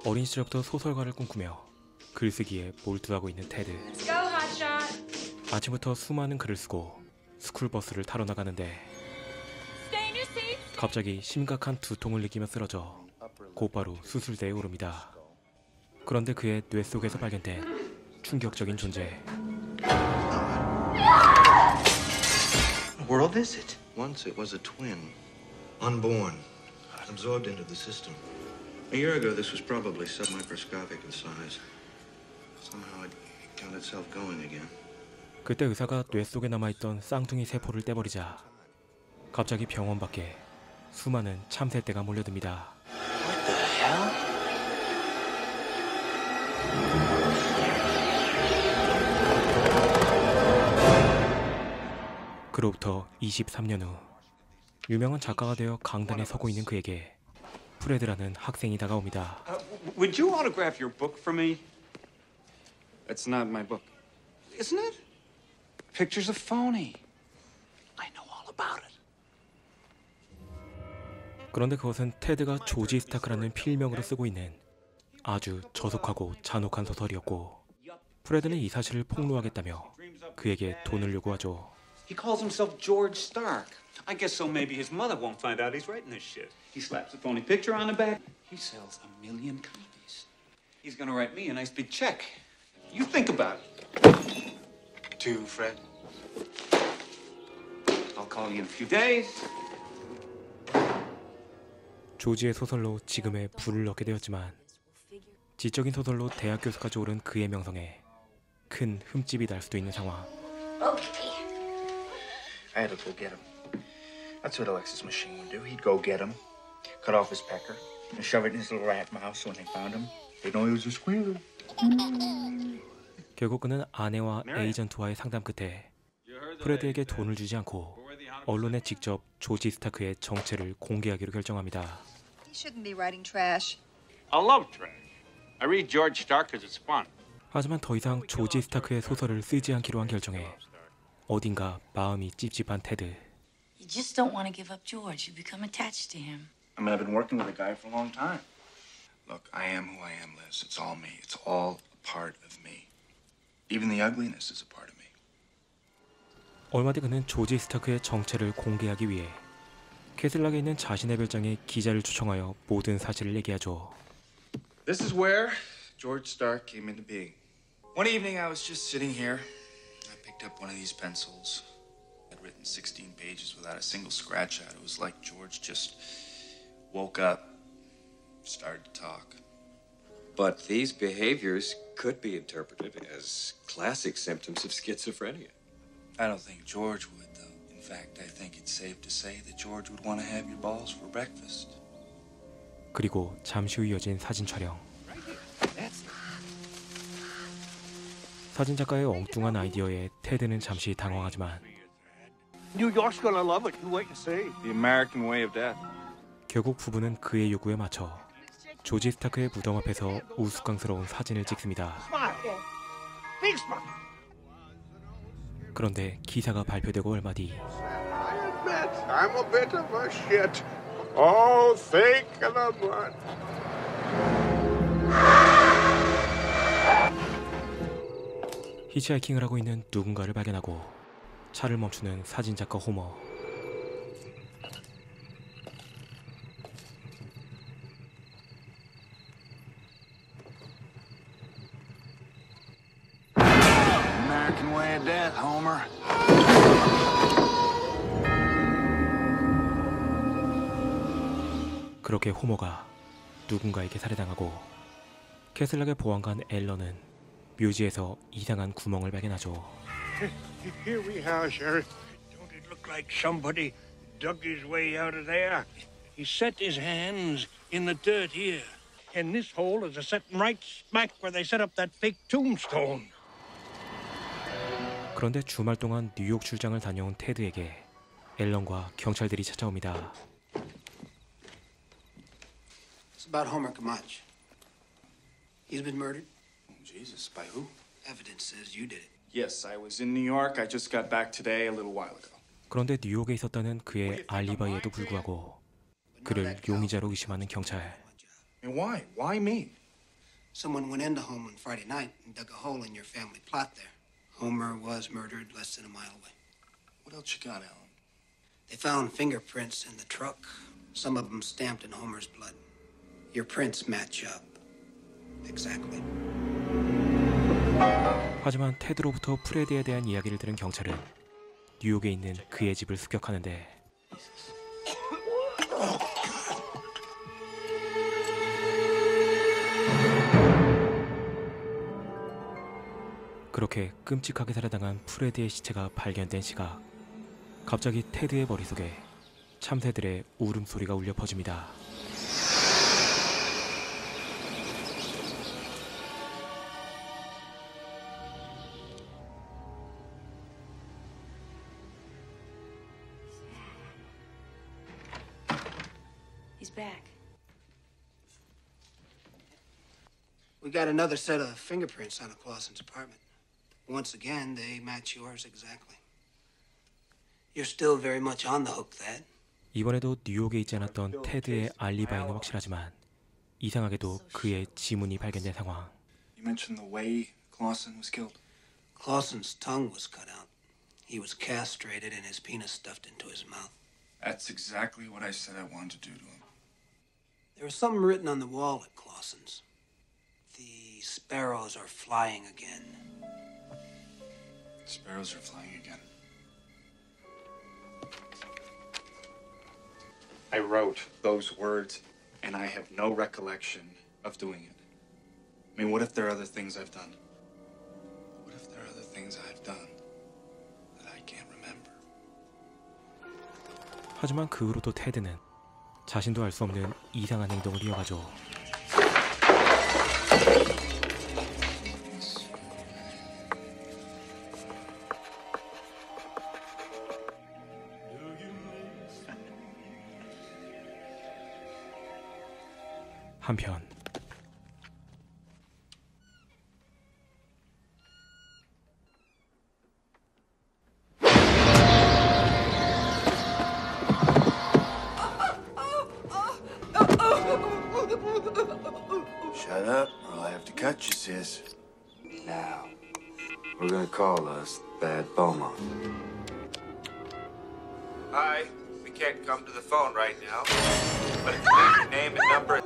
어린 시절부터 소설가를 꿈꾸며 글쓰기에 몰두하고 있는 테드. 아침부터 수많은 글을 쓰고 스쿨버스를 타러 나가는데 갑자기 심각한 두통을 느끼며 쓰러져 곧바로 수술대에 오릅니다. 그런데 그의 뇌 속에서 발견된 충격적인 존재. What world is it? Once it was a twin, unborn, absorbed into the system. A year ago, this was probably submicroscopic in size. Somehow it got itself going again. 그때 의사가 뇌 속에 남아있던 쌍둥이 세포를 떼버리자 갑자기 병원 밖에 수많은 참새떼가 몰려듭니다. What the hell? 그로부터 23년 후 유명한 작가가 되어 강단에 서고 있는 그에게 프레드라는 학생이 다가옵니다. Would you autograph your book for me? That's not my book. Isn't it? Pictures of phony. I know all about it. 그런데 그것은 테드가 조지 스타크라는 필명으로 쓰고 있는 아주 저속하고 잔혹한 소설이었고 프레드는 이 사실을 폭로하겠다며 그에게 돈을 요구하죠. He calls himself George Stark. I guess so maybe his mother won't find out he's writing this shit. He slaps a phony picture on the back. He sells 1,000,000 copies. He's gonna write me a nice big check. You think about it. To Fred. I'll call you in a few days. 조지의 소설로 지금의 불을 얻게 되었지만 지적인 소설로 대학 교수까지 오른 그의 명성에 큰 흠집이 날 수도 있는 상황. I had to go get him. That's what Alexis' machine would do. He'd go get him, cut off his pecker, and shove it in his little rat mouth so when they found him, they'd know he was a squealer. 결국 그는 아내와 에이전트와의 상담 끝에 프레드에게 돈을 주지 않고 언론에 직접 조지 스타크의 정체를 공개하기로 결정합니다. He shouldn't be writing trash. I love trash. I read George Stark because it's fun. 하지만 더 이상 조지 스타크의 소설을 쓰지 않기로 한 결정에 어딘가 마음이 찝찝한 테드. You just don't want to give up George. You become attached to him. I mean, I've been working with the guy for a long time. Look, I am who I am, Liz. It's all me. It's all a part of me. Even the ugliness is a part of me. 얼마 뒤 그는 조지 스타크의 정체를 공개하기 위해 캐슬락에 있는 자신의 별장에 기자를 초청하여 모든 사실을 얘기하죠. This is where George Stark came into being. One evening, I was just sitting here. I picked up one of these pencils. I'd written 16 pages without a single scratch out. It was like George just woke up, started to talk. But these behaviors could be interpreted as classic symptoms of schizophrenia. I don't think George would, though. In fact, I think it's safe to say that George would want to have your balls for breakfast. 그리고 잠시 후 이어진 사진 촬영. 사진 작가의 엉뚱한 아이디어에 테드는 잠시 당황하지만 New York's gonna love it. You wait and see. The American way of death. 결국 부부는 그의 요구에 맞춰 조지 스타크의 무덤 앞에서 우스꽝스러운 사진을 찍습니다. Smile. Big smile. 그런데 기사가 발표되고 얼마 뒤 I admit I'm a bit of a shit. Oh, think of the blood. 히치하이킹을 하고 있는 누군가를 발견하고 차를 멈추는 사진작가 호머. American way of death, Homer. 그렇게 호머가 누군가에게 살해당하고 캐슬락의 보안관 앨런은 묘지에서 이상한 구멍을 발견하죠. Here we are, Sheriff. Don't it look like somebody dug his way out of there? He set his hands in the dirt here. And this hole is a setting right smack where they set up that fake tombstone. 그런데 주말 동안 뉴욕 출장을 다녀온 테드에게 앨런과 경찰들이 찾아옵니다. It's about Homer Camacho. He's been murdered. Oh, Jesus, by who? Evidence says you did it. Yes, I was in New York. I just got back today a little while ago. 그런데 뉴욕에 있었다는 그의 알리바이에도 불구하고 그를 용의자로 의심하는 경찰. And why? Why me? Someone went into Homeland Friday night and dug a hole in your family plot there. Homer was murdered less than a mile away. What else you got, Alan? They found fingerprints in the truck, some of them stamped in Homer's blood. Your prints match up. Exactly. 하지만 테드로부터 프레드에 대한 이야기를 들은 경찰은 뉴욕에 있는 그의 집을 습격하는데 그렇게 끔찍하게 살해당한 프레드의 시체가 발견된 시각, 갑자기 테드의 머릿속에 참새들의 울음소리가 울려 퍼집니다. He's back. We got another set of fingerprints out of Clausen's apartment. Once again, they match yours exactly. You're still very much on the hook, Thad. 이번에도 뉴욕에 있지 않았던 테드의 알리바이는 확실하지만 이상하게도 그의 지문이 발견된 상황. You mentioned the way Clausen was killed. Clausen's tongue was cut out. He was castrated and his penis stuffed into his mouth. That's exactly what I said I wanted to do to him. There was something written on the wall at Clausen's. The sparrows are flying again. Sparrows are flying again. I wrote those words, and I have no recollection of doing it. I mean, what if there are other things I've done? What if there are other things I've done that I can't remember? 하지만 그 후로도 테드는 자신도 알 수 없는 이상한 행동을 이어가죠. 한편 Shut up, or I'll have to cut you, sis. Now, we're gonna call us Thad Beaumont. Hi, we can't come to the phone right now, but if you leave your name and number.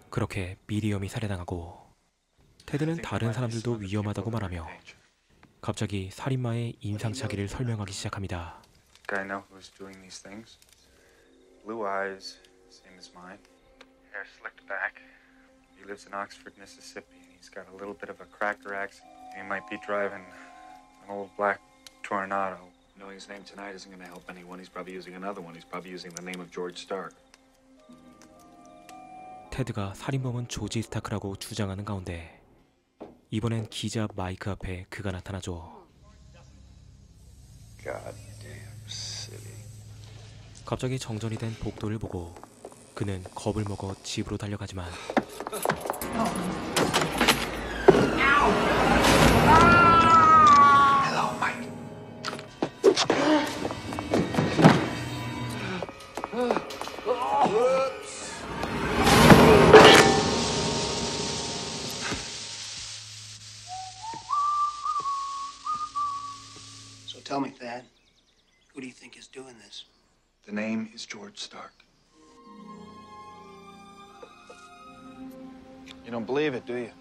그렇게 미리엄이 살해당하고 테드는 다른 사람들도 위험하다고 말하며 갑자기 살인마의 인상착의를 설명하기 시작합니다. Guy know who's doing these things. Blue eyes, same as mine. Hair slicked back. He lives in Oxford, Mississippi, and he's got a little bit of a cracker accent. He might be driving an old black Tornado. Knowing his name tonight isn't going to help anyone. He's probably using another one. He's probably using the name of George Stark. 테드가 살인범은 조지 스타크라고 주장하는 가운데 이번엔 기자 마이크 앞에 그가 나타나죠. Goddamn city. 갑자기 정전이 된 복도를 보고 그는 겁을 먹어 집으로 달려가지만 Hello, Mike. So tell me, Thad, who do you think is doing this? The name is George Stark. You don't believe it, do you?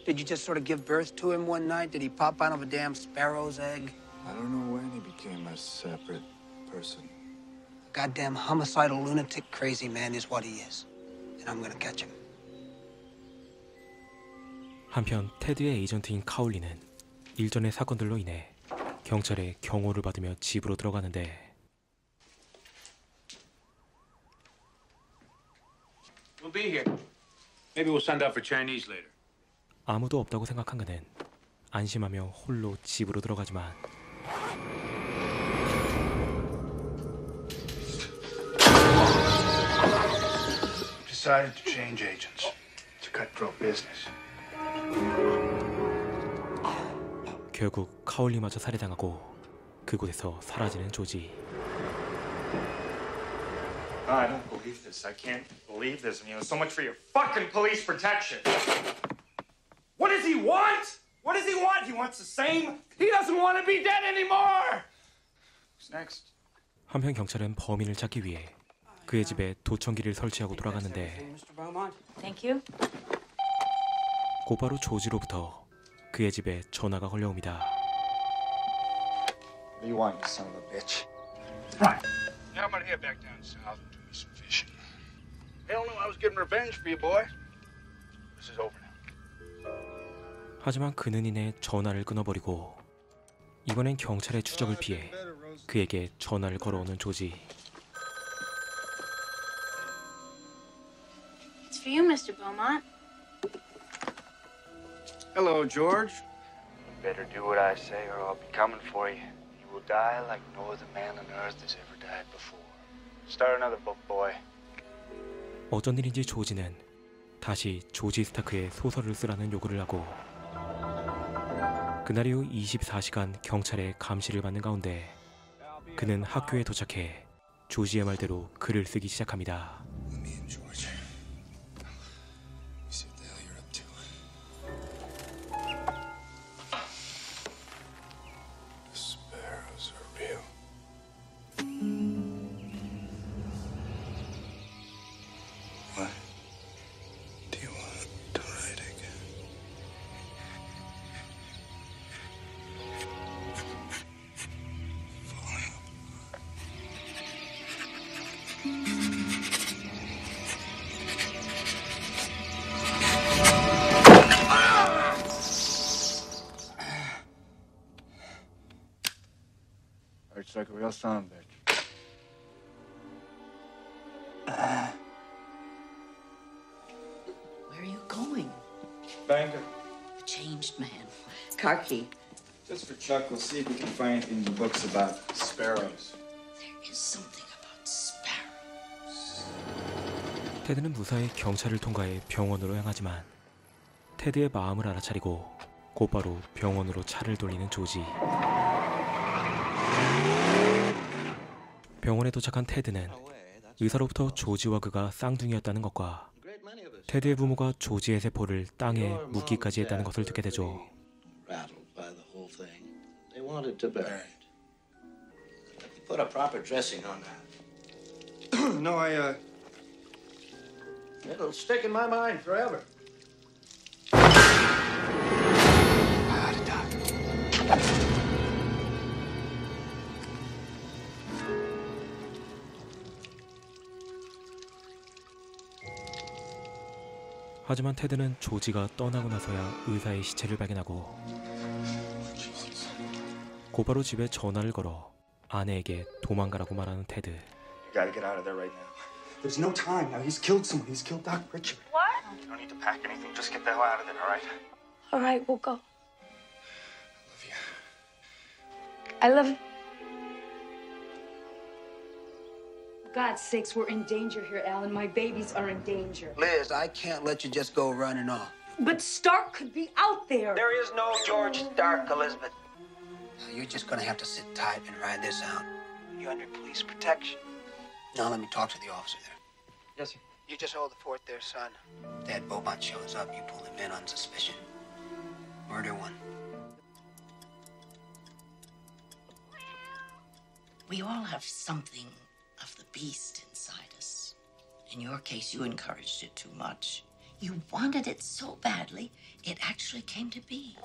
Did you just sort of give birth to him one night? Did he pop out of a damn sparrow's egg? I don't know when he became a separate person. A goddamn homicidal lunatic crazy man is what he is. And I'm gonna catch him. 한편 테드의 에이전트인 카울리는 일전의 사건들로 인해 경찰의 경호를 받으며 집으로 들어가는데 We'll be here. Maybe we'll send out for Chinese later. 아무도 없다고 생각한 그는 안심하며 홀로 집으로 들어가지만 Decided to change agents. It's a cutthroat business. 결국 카울리마저 살해당하고 그곳에서 사라지는 조지. I don't believe this. I can't believe this. I mean, so much for your fucking police protection. What does he want? What does he want? He wants the same. He doesn't want to be dead anymore. Who's next? 한편 경찰은 범인을 찾기 위해 그의 집에 도청기를 설치하고 돌아갔는데 Thank you. 곧바로 조지로부터 그의 집에 전화가 걸려옵니다. What do you want, you son of a bitch? Right. Now I'm gonna head back down south and do me some fishing. Hell no, I was getting revenge for you, boy. This is over now. 하지만 그는 이내 전화를 끊어버리고 이번엔 경찰의 추적을 피해 그에게 전화를 걸어오는 조지. It's for you, Mr. Beaumont. Hello, George. You better do what I say or I'll be coming for you. You will die like no other man on earth has ever died before. Start another book, boy. 어쩐 일인지 조지는 다시 조지 스타크의 소설을 쓰라는 요구를 하고 그날 이후 24시간 경찰의 감시를 받는 가운데 그는 학교에 도착해 조지의 말대로 글을 쓰기 시작합니다. Hurts like a real son of a bitch. Where are you going? Banker. A changed man. Car key. Just for Chuck, we'll see if we can find anything in the books about sparrows. There is something about sparrows. 테드는 무사히 경찰을 통과해 병원으로 향하지만 테드의 마음을 알아차리고 곧바로 병원으로 차를 돌리는 조지. 병원에 도착한 테드는 의사로부터 조지와 그가 쌍둥이였다는 것과 테드의 부모가 조지의 세포를 땅에 묻기까지 했다는 것을 듣게 되죠. Put a proper dressing on that. No, It'll stick in my mind forever. 하지만 테드는 조지가 떠나고 나서야 의사의 시체를 발견하고 곧바로 집에 전화를 걸어 아내에게 도망가라고 말하는 테드. You gotta get out of there right now. There's no time now. He's killed someone. He's killed Doc Richard. What? You don't need to pack anything. Just get the hell out of there, all right? All right, we'll go. I love you. I love you. For God's sakes, we're in danger here, Alan. My babies are in danger. Liz, I can't let you just go running off. But Stark could be out there. There is no George Stark, Elizabeth. Now, you're just gonna have to sit tight and ride this out. You're under police protection. Now let me talk to the officer there. Yes, sir. You just hold the fort there, son. If Dad Beaumont shows up, you pull him in on suspicion. Murder one. We all have something of the beast inside us. In your case, you encouraged it too much. You wanted it so badly, it actually came to be.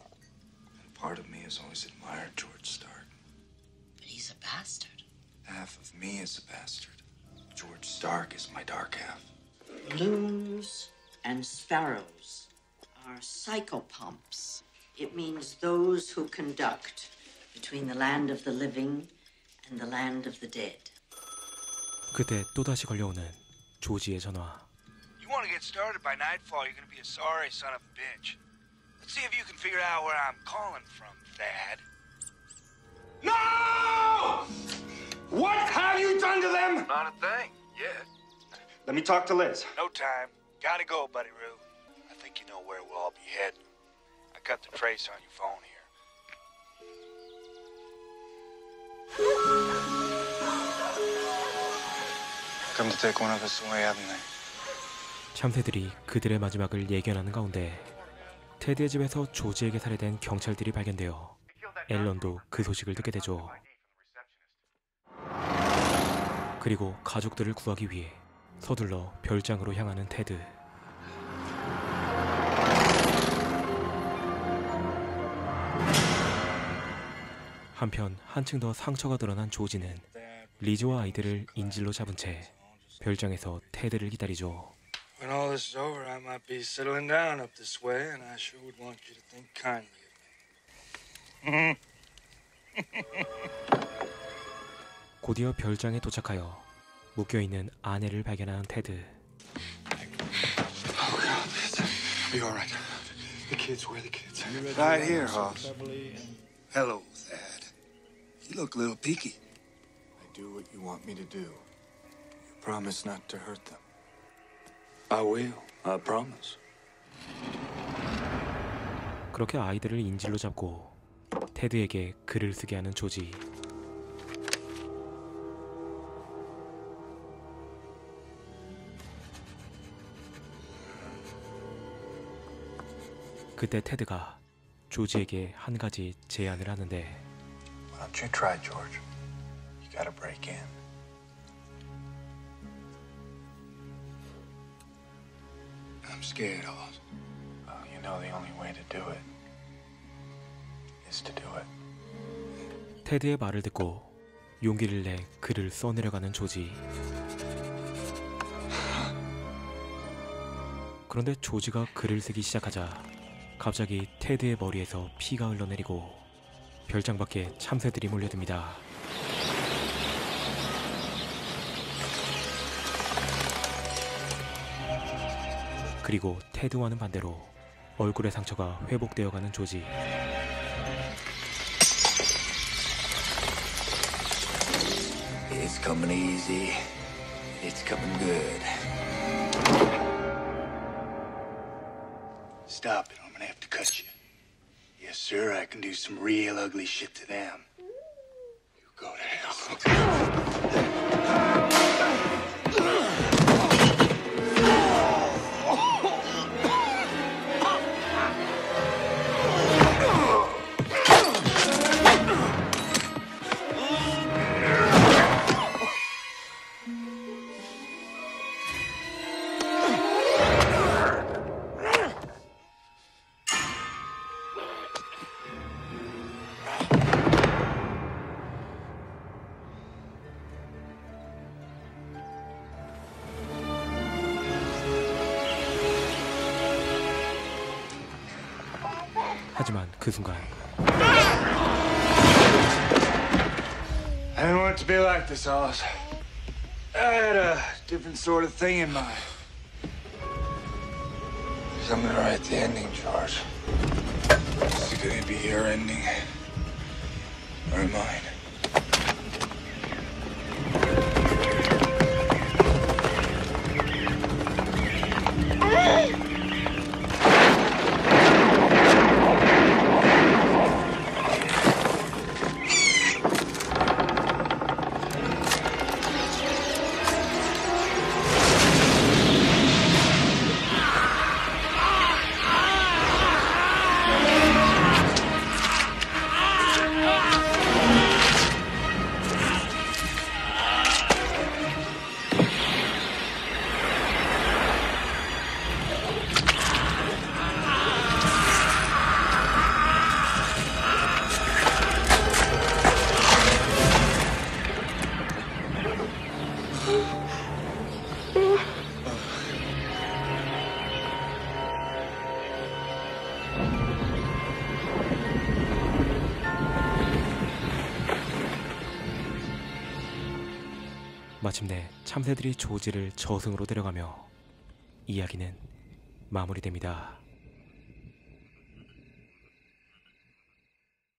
And part of me has always admired George Stark. But he's a bastard. Half of me is a bastard. George Stark is my dark half. Loons and sparrows are psychopomps. It means those who conduct Between the land of the living and the land of the dead. 그때 또다시 걸려오는 조지의 전화. You want to get started by nightfall, you're going to be a sorry son of a bitch. Let's see if you can figure out where I'm calling from, Thad. No! What have you done to them? Not a thing. Yet. Let me talk to Liz. No time. Gotta go, Buddy Roo. I think you know where we'll all be heading. I got the trace on your phone here. come to take one of us away, haven't they? 참새들이 그들의 마지막을 예견하는 가운데 테드의 집에서 조지에게 살해된 경찰들이 발견되어 앨런도 그 소식을 듣게 되죠. 그리고 가족들을 구하기 위해 서둘러 별장으로 향하는 테드. 한편 한층 더 상처가 드러난 조지는 리즈와 아이들을 인질로 잡은 채 별장에서 테드를 기다리죠. When all this is over, I might be settling down up this way, and I sure would want you to think kindly of me. 곧이어 별장에 도착하여 묶여있는 아내를 발견하는 테드. Oh, God, be all right. The kids, where are the kids? Right here, Hoss. Hello, Thad. You look a little peaky. I do what you want me to do. You promise not to hurt them. I will. I promise. 그렇게 아이들을 인질로 잡고 테드에게 글을 쓰게 하는 조지. 그때 테드가 조지에게 한 가지 제안을 하는데 Why don't you try, George? You gotta break in. I'm scared, Oz. Well, you know the only way to do it is to do it. 테드의 말을 듣고 용기를 내 글을 써내려가는 조지. 그런데 조지가 글을 쓰기 시작하자 갑자기 테드의 머리에서 피가 흘러내리고 별장 밖에 참새들이 몰려듭니다. 그리고 테드와는 반대로 얼굴의 상처가 회복되어가는 조지. It's coming easy. It's coming good. Stop it. I'm gonna have to cut you. Yes, sir. I can do some real ugly shit to them. You go to hell. 하지만 그 순간 I didn't want it to be like this, Oz. I had a different sort of thing in mind. I'm gonna write the ending, George. Is it gonna be your ending or mine? 마침내 참새들이 조지를 저승으로 데려가며 이야기는 마무리됩니다.